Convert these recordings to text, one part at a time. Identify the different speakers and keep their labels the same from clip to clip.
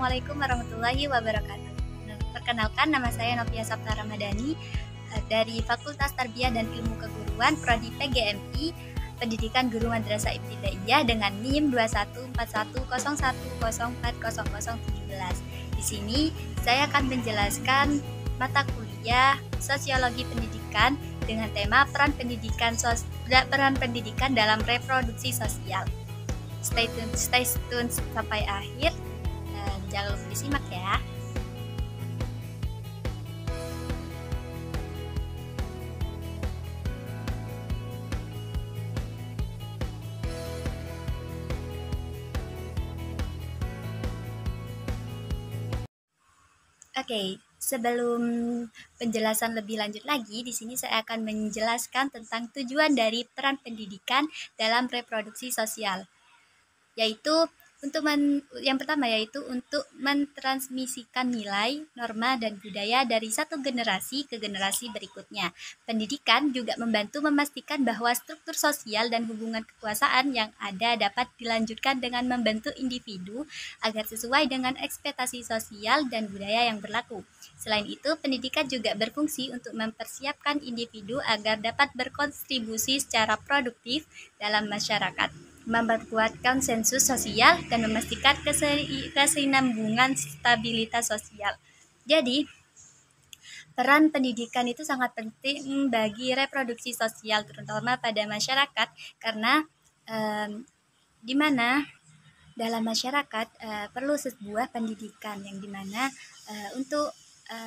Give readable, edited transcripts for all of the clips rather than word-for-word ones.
Speaker 1: Assalamualaikum warahmatullahi wabarakatuh. Perkenalkan, nama saya Novia Sapta Ramadhani dari Fakultas Tarbiyah dan Ilmu Keguruan Prodi PGMI, Pendidikan Guru Madrasah Ibtidaiyah dengan NIM 214101040017. Di sini saya akan menjelaskan mata kuliah Sosiologi Pendidikan dengan tema peran pendidikan dalam reproduksi sosial. Stay tune sampai akhir. Jangan lupa disimak ya. Oke, sebelum penjelasan lebih lanjut lagi, di sini saya akan menjelaskan tentang tujuan dari peran pendidikan dalam reproduksi sosial, yaitu yang pertama yaitu untuk mentransmisikan nilai, norma, dan budaya dari satu generasi ke generasi berikutnya. Pendidikan juga membantu memastikan bahwa struktur sosial dan hubungan kekuasaan yang ada dapat dilanjutkan dengan membentuk individu agar sesuai dengan ekspektasi sosial dan budaya yang berlaku. Selain itu, pendidikan juga berfungsi untuk mempersiapkan individu agar dapat berkontribusi secara produktif dalam masyarakat, memperkuat konsensus sosial, dan memastikan kesinambungan stabilitas sosial. Jadi, peran pendidikan itu sangat penting bagi reproduksi sosial, terutama pada masyarakat, karena di mana dalam masyarakat perlu sebuah pendidikan yang dimana untuk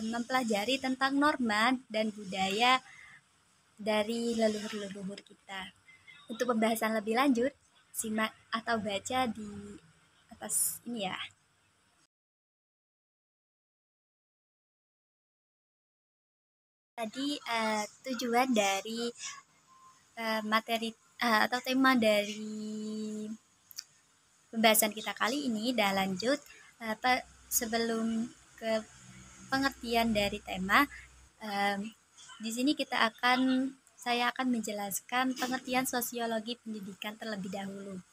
Speaker 1: mempelajari tentang norma dan budaya dari leluhur-leluhur kita. Untuk pembahasan lebih lanjut, simak atau baca di atas ini ya. Tadi tujuan dari materi atau tema dari pembahasan kita kali ini dah lanjut. Sebelum ke pengertian dari tema, di sini saya akan menjelaskan pengertian sosiologi pendidikan terlebih dahulu.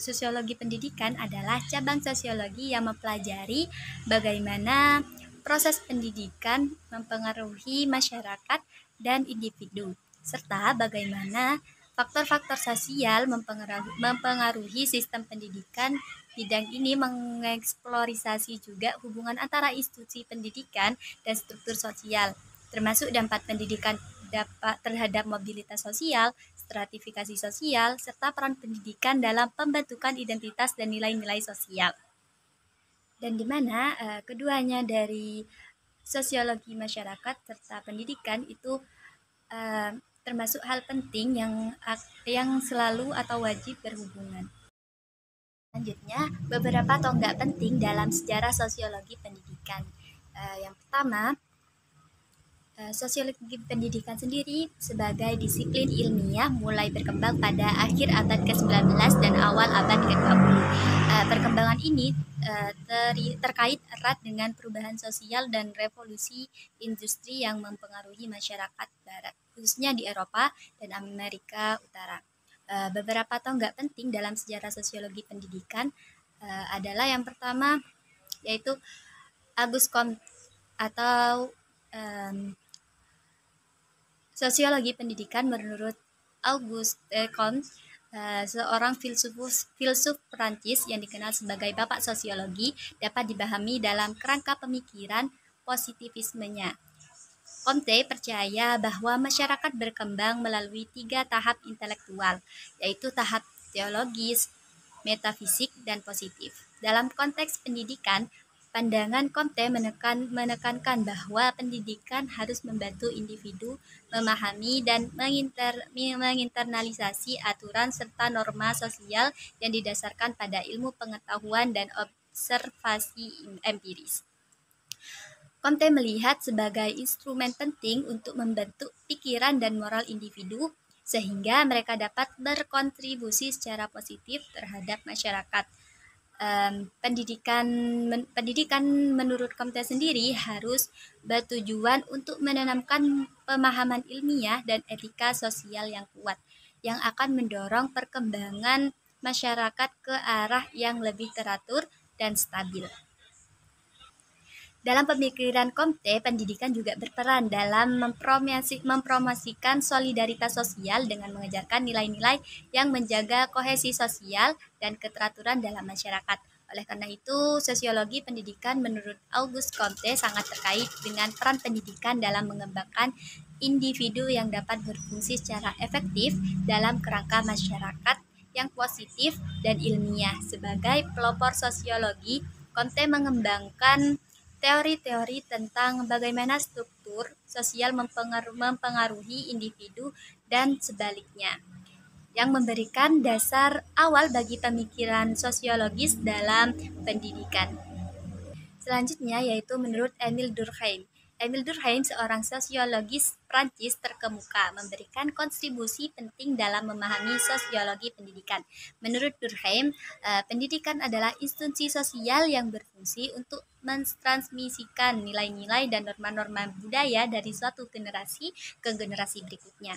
Speaker 1: Sosiologi pendidikan adalah cabang sosiologi yang mempelajari bagaimana proses pendidikan mempengaruhi masyarakat dan individu, serta bagaimana faktor-faktor sosial mempengaruhi sistem pendidikan. Bidang ini mengeksplorasi juga hubungan antara institusi pendidikan dan struktur sosial, termasuk dampak pendidikan terhadap mobilitas sosial, stratifikasi sosial, serta peran pendidikan dalam pembentukan identitas dan nilai-nilai sosial. Dan di mana keduanya dari sosiologi masyarakat serta pendidikan itu termasuk hal penting yang selalu atau wajib berhubungan. Selanjutnya, beberapa tonggak penting dalam sejarah sosiologi pendidikan. Yang pertama, sosiologi pendidikan sendiri sebagai disiplin ilmiah mulai berkembang pada akhir abad ke-19 dan awal abad ke-20. Perkembangan ini terkait erat dengan perubahan sosial dan revolusi industri yang mempengaruhi masyarakat barat, khususnya di Eropa dan Amerika Utara. Beberapa tonggak penting dalam sejarah sosiologi pendidikan adalah yang pertama yaitu Auguste Comte atau sosiologi pendidikan. Menurut Auguste Comte, seorang filsuf Perancis yang dikenal sebagai bapak sosiologi, dapat dipahami dalam kerangka pemikiran positivismenya. Comte percaya bahwa masyarakat berkembang melalui 3 tahap intelektual, yaitu tahap teologis, metafisik, dan positif. Dalam konteks pendidikan, pandangan Comte menekankan bahwa pendidikan harus membantu individu memahami dan menginternalisasi aturan serta norma sosial yang didasarkan pada ilmu pengetahuan dan observasi empiris. Comte melihat sebagai instrumen penting untuk membentuk pikiran dan moral individu sehingga mereka dapat berkontribusi secara positif terhadap masyarakat. Pendidikan menurut Comte sendiri harus bertujuan untuk menanamkan pemahaman ilmiah dan etika sosial yang kuat, yang akan mendorong perkembangan masyarakat ke arah yang lebih teratur dan stabil. Dalam pemikiran Comte, pendidikan juga berperan dalam mempromosikan solidaritas sosial dengan mengajarkan nilai-nilai yang menjaga kohesi sosial dan keteraturan dalam masyarakat. Oleh karena itu, sosiologi pendidikan menurut Auguste Comte sangat terkait dengan peran pendidikan dalam mengembangkan individu yang dapat berfungsi secara efektif dalam kerangka masyarakat yang positif dan ilmiah. Sebagai pelopor sosiologi, Comte mengembangkan teori-teori tentang bagaimana struktur sosial mempengaruhi individu dan sebaliknya, yang memberikan dasar awal bagi pemikiran sosiologis dalam pendidikan. Selanjutnya yaitu menurut Émile Durkheim. Émile Durkheim, seorang sosiologis Prancis terkemuka, memberikan kontribusi penting dalam memahami sosiologi pendidikan. Menurut Durkheim, pendidikan adalah institusi sosial yang berfungsi untuk mentransmisikan nilai-nilai dan norma-norma budaya dari suatu generasi ke generasi berikutnya.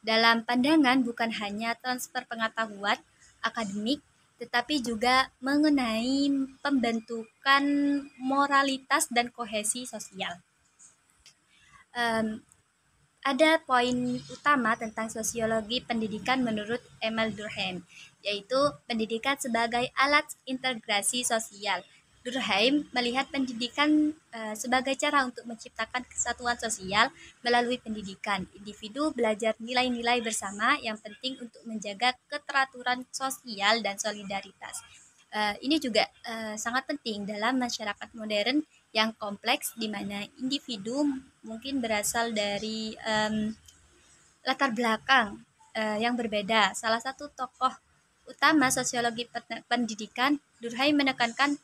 Speaker 1: Dalam pandangan bukan hanya transfer pengetahuan akademik, tetapi juga mengenai pembentukan moralitas dan kohesi sosial. Um, ada poin utama tentang sosiologi pendidikan menurut Emil Durkheim, yaitu pendidikan sebagai alat integrasi sosial. Durkheim melihat pendidikan sebagai cara untuk menciptakan kesatuan sosial melalui pendidikan. Individu belajar nilai-nilai bersama yang penting untuk menjaga keteraturan sosial dan solidaritas. Ini juga sangat penting dalam masyarakat modern yang kompleks, di mana individu mungkin berasal dari latar belakang yang berbeda. Salah satu tokoh utama sosiologi pendidikan, Durkheim menekankan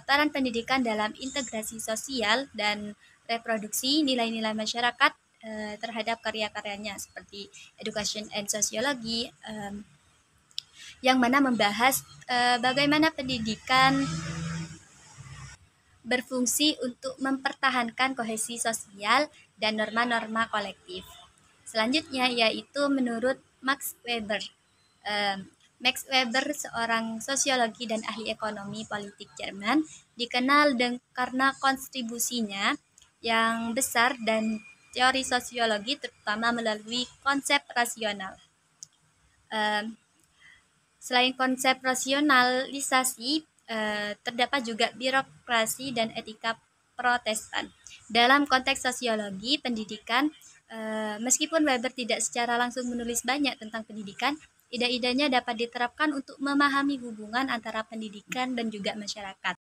Speaker 1: peran pendidikan dalam integrasi sosial dan reproduksi nilai-nilai masyarakat terhadap karya-karyanya seperti Education and Sociology, yang mana membahas bagaimana pendidikan berfungsi untuk mempertahankan kohesi sosial dan norma-norma kolektif. Selanjutnya yaitu menurut Max Weber. Max Weber, seorang sosiologi dan ahli ekonomi politik Jerman, dikenal karena kontribusinya yang besar dan teori sosiologi, terutama melalui konsep rasional. Selain konsep rasionalisasi, terdapat juga birokrasi dan etika Protestan. Dalam konteks sosiologi pendidikan, meskipun Weber tidak secara langsung menulis banyak tentang pendidikan, ide-idenya dapat diterapkan untuk memahami hubungan antara pendidikan dan juga masyarakat.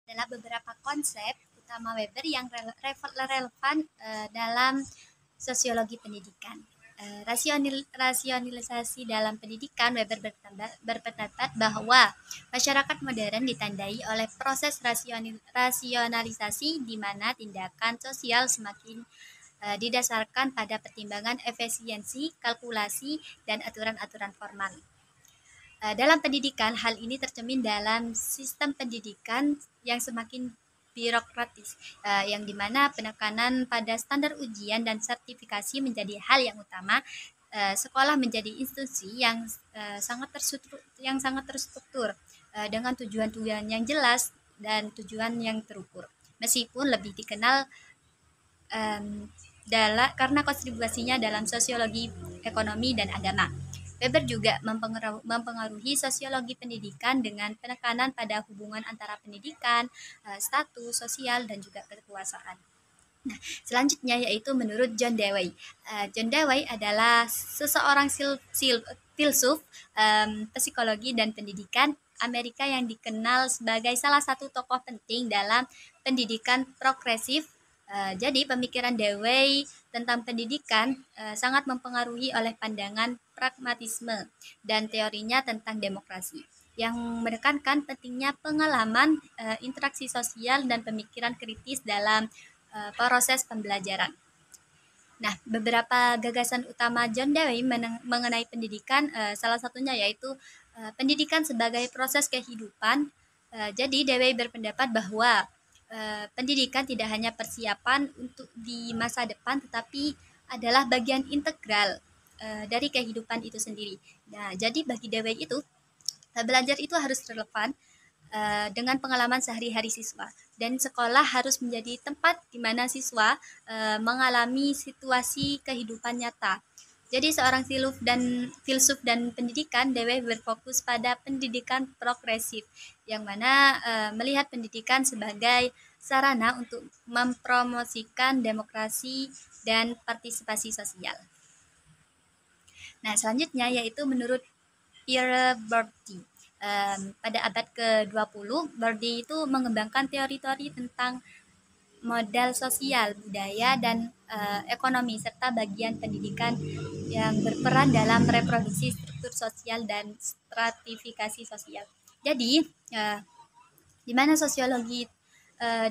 Speaker 1: Adalah beberapa konsep utama Weber yang relevan dalam sosiologi pendidikan. Rasionalisasi dalam pendidikan, Weber berpendapat bahwa masyarakat modern ditandai oleh proses rasionalisasi di mana tindakan sosial semakin didasarkan pada pertimbangan efisiensi, kalkulasi, dan aturan-aturan formal. Dalam pendidikan, hal ini tercermin dalam sistem pendidikan yang semakin birokratis, yang dimana penekanan pada standar ujian dan sertifikasi menjadi hal yang utama. Sekolah menjadi institusi yang sangat terstruktur dengan tujuan-tujuan yang jelas dan tujuan yang terukur. Meskipun lebih dikenal karena kontribusinya dalam sosiologi, ekonomi, dan agama. Weber juga mempengaruhi sosiologi pendidikan dengan penekanan pada hubungan antara pendidikan, status sosial, dan juga kekuasaan. Nah, selanjutnya yaitu menurut John Dewey. John Dewey adalah seseorang filsuf, psikologi, dan pendidikan Amerika yang dikenal sebagai salah satu tokoh penting dalam pendidikan progresif. Jadi pemikiran Dewey tentang pendidikan sangat mempengaruhi oleh pandangan pragmatisme dan teorinya tentang demokrasi, yang menekankan pentingnya pengalaman, interaksi sosial, dan pemikiran kritis dalam proses pembelajaran. Nah, beberapa gagasan utama John Dewey mengenai pendidikan, salah satunya yaitu pendidikan sebagai proses kehidupan. Jadi Dewey berpendapat bahwa pendidikan tidak hanya persiapan untuk di masa depan, tetapi adalah bagian integral dari kehidupan itu sendiri. Nah, jadi bagi DW itu belajar itu harus relevan dengan pengalaman sehari-hari siswa, dan sekolah harus menjadi tempat di mana siswa mengalami situasi kehidupan nyata. Jadi seorang filsuf dan pendidikan, Dewe berfokus pada pendidikan progresif, yang mana melihat pendidikan sebagai sarana untuk mempromosikan demokrasi dan partisipasi sosial. Nah, selanjutnya yaitu menurut Pierre Bourdieu. Pada abad ke-20, Bourdieu itu mengembangkan teori-teori tentang modal sosial, budaya, dan ekonomi, serta bagian pendidikan yang berperan dalam reproduksi struktur sosial dan stratifikasi sosial. Jadi, di mana sosiologi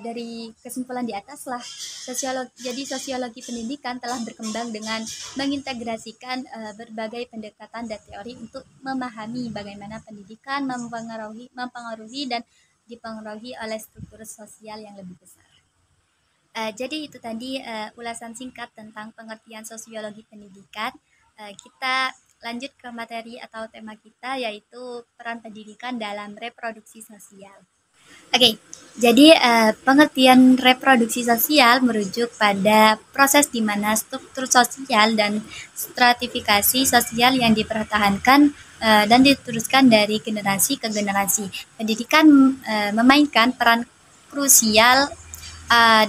Speaker 1: dari kesimpulan di atas lah, sosiologi pendidikan telah berkembang dengan mengintegrasikan berbagai pendekatan dan teori untuk memahami bagaimana pendidikan mempengaruhi dan dipengaruhi oleh struktur sosial yang lebih besar. Jadi itu tadi ulasan singkat tentang pengertian sosiologi pendidikan. Kita lanjut ke materi atau tema kita, yaitu peran pendidikan dalam reproduksi sosial. Oke, jadi pengertian reproduksi sosial merujuk pada proses di mana struktur sosial dan stratifikasi sosial yang dipertahankan dan diteruskan dari generasi ke generasi. Pendidikan memainkan peran krusial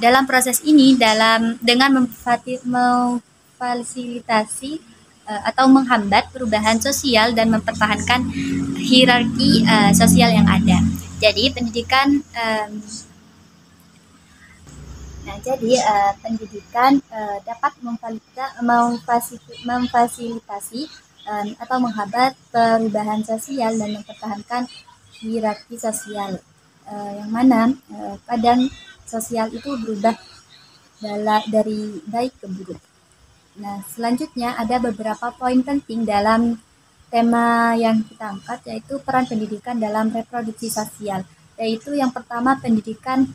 Speaker 1: dalam proses ini dengan memfasilitasi atau menghambat perubahan sosial dan mempertahankan hierarki sosial yang ada. Jadi pendidikan dapat memfasilitasi atau menghambat perubahan sosial dan mempertahankan hierarki sosial, yang mana kadang sosial itu berubah dari baik ke buruk. Nah, selanjutnya ada beberapa poin penting dalam tema yang kita angkat, yaitu peran pendidikan dalam reproduksi sosial. Yaitu yang pertama, pendidikan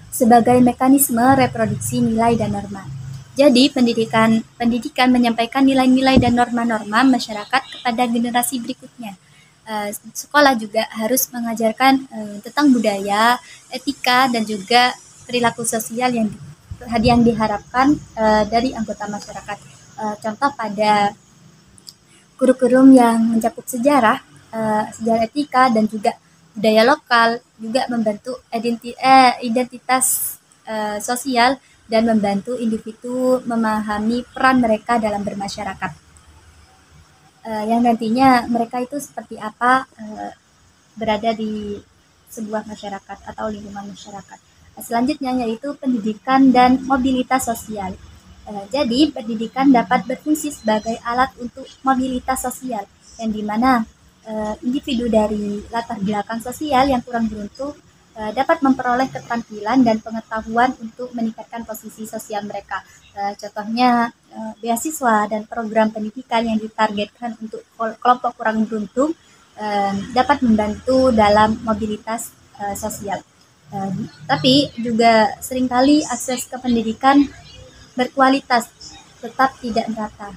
Speaker 1: sebagai mekanisme reproduksi nilai dan norma. Jadi pendidikan menyampaikan nilai-nilai dan norma-norma masyarakat kepada generasi berikutnya. Sekolah juga harus mengajarkan tentang budaya, etika, dan juga perilaku sosial yang diharapkan dari anggota masyarakat. Contoh pada kurikulum yang mencakup sejarah etika, dan juga budaya lokal, juga membantu identitas sosial dan membantu individu memahami peran mereka dalam bermasyarakat. Yang nantinya mereka itu seperti apa berada di sebuah masyarakat atau lingkungan masyarakat. Selanjutnya yaitu pendidikan dan mobilitas sosial. Jadi pendidikan dapat berfungsi sebagai alat untuk mobilitas sosial, yang dimana individu dari latar belakang sosial yang kurang beruntung dapat memperoleh keterampilan dan pengetahuan untuk meningkatkan posisi sosial mereka. Contohnya beasiswa dan program pendidikan yang ditargetkan untuk kelompok kurang beruntung dapat membantu dalam mobilitas sosial. Tapi juga seringkali akses ke pendidikan berkualitas tetap tidak merata.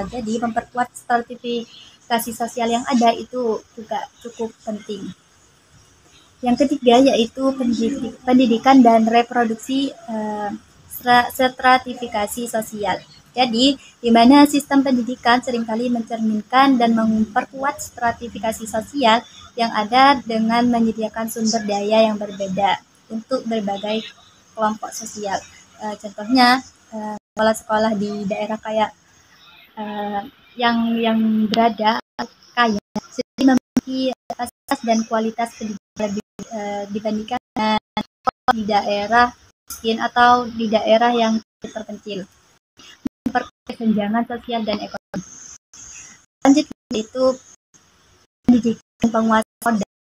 Speaker 1: Jadi memperkuat stratifikasi sosial yang ada itu juga cukup penting. Yang ketiga yaitu pendidikan dan reproduksi stratifikasi sosial. Jadi, di mana sistem pendidikan seringkali mencerminkan dan memperkuat stratifikasi sosial yang ada dengan menyediakan sumber daya yang berbeda untuk berbagai kelompok sosial. Contohnya, sekolah-sekolah di daerah kayak yang berada kaya sudah memiliki fasilitas dan kualitas pendidikan lebih dibandingkan di daerah miskin atau di daerah yang terpencil, memperkuat kesenjangan sosial dan ekonomi. Selanjutnya itu pendidikan penguasa modal.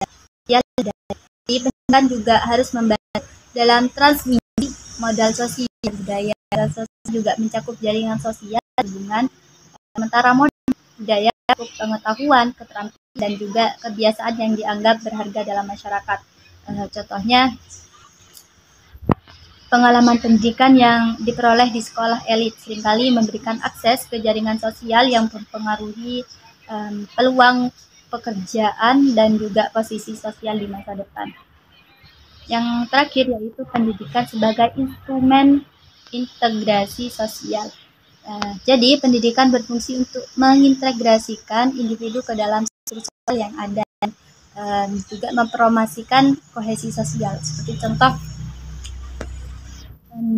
Speaker 1: Pendidikan juga harus membantu dalam transmisi modal sosial budaya. Modal sosial juga mencakup jaringan sosial, hubungan sementara modal budaya, pengetahuan, keterampilan, dan juga kebiasaan yang dianggap berharga dalam masyarakat. Contohnya pengalaman pendidikan yang diperoleh di sekolah elit seringkali memberikan akses ke jaringan sosial yang mempengaruhi peluang pekerjaan dan juga posisi sosial di masa depan. Yang terakhir yaitu pendidikan sebagai instrumen integrasi sosial. Jadi pendidikan berfungsi untuk mengintegrasikan individu ke dalam struktur sosial yang ada dan juga mempromosikan kohesi sosial. Seperti contoh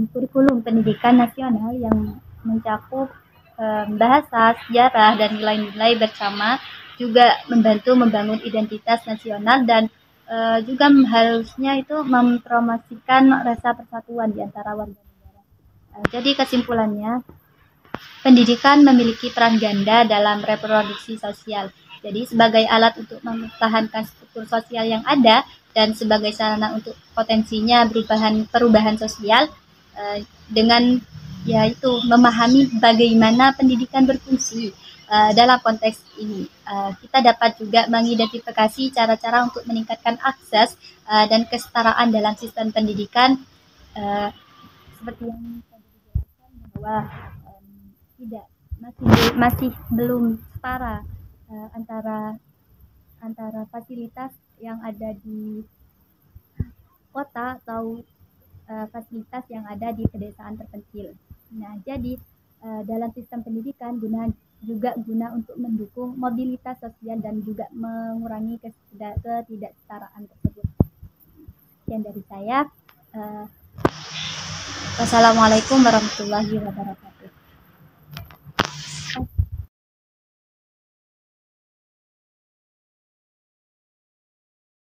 Speaker 1: kurikulum pendidikan nasional yang mencakup bahasa, sejarah, dan nilai-nilai bersama juga membantu membangun identitas nasional dan juga harusnya itu mempromosikan rasa persatuan di antara warga negara. Jadi kesimpulannya, pendidikan memiliki peran ganda dalam reproduksi sosial. Jadi sebagai alat untuk mempertahankan struktur sosial yang ada dan sebagai sarana untuk potensinya perubahan sosial dengan yaitu memahami bagaimana pendidikan berfungsi dalam konteks ini. Kita dapat juga mengidentifikasi cara-cara untuk meningkatkan akses dan kesetaraan dalam sistem pendidikan seperti yang tadi dijelaskan bahwa tidak masih belum setara antara fasilitas yang ada di kota atau fasilitas yang ada di pedesaan terpencil. Nah, jadi dalam sistem pendidikan guna untuk mendukung mobilitas sosial dan juga mengurangi ketidaksetaraan tersebut. Sekian dari saya. Wassalamualaikum warahmatullahi wabarakatuh.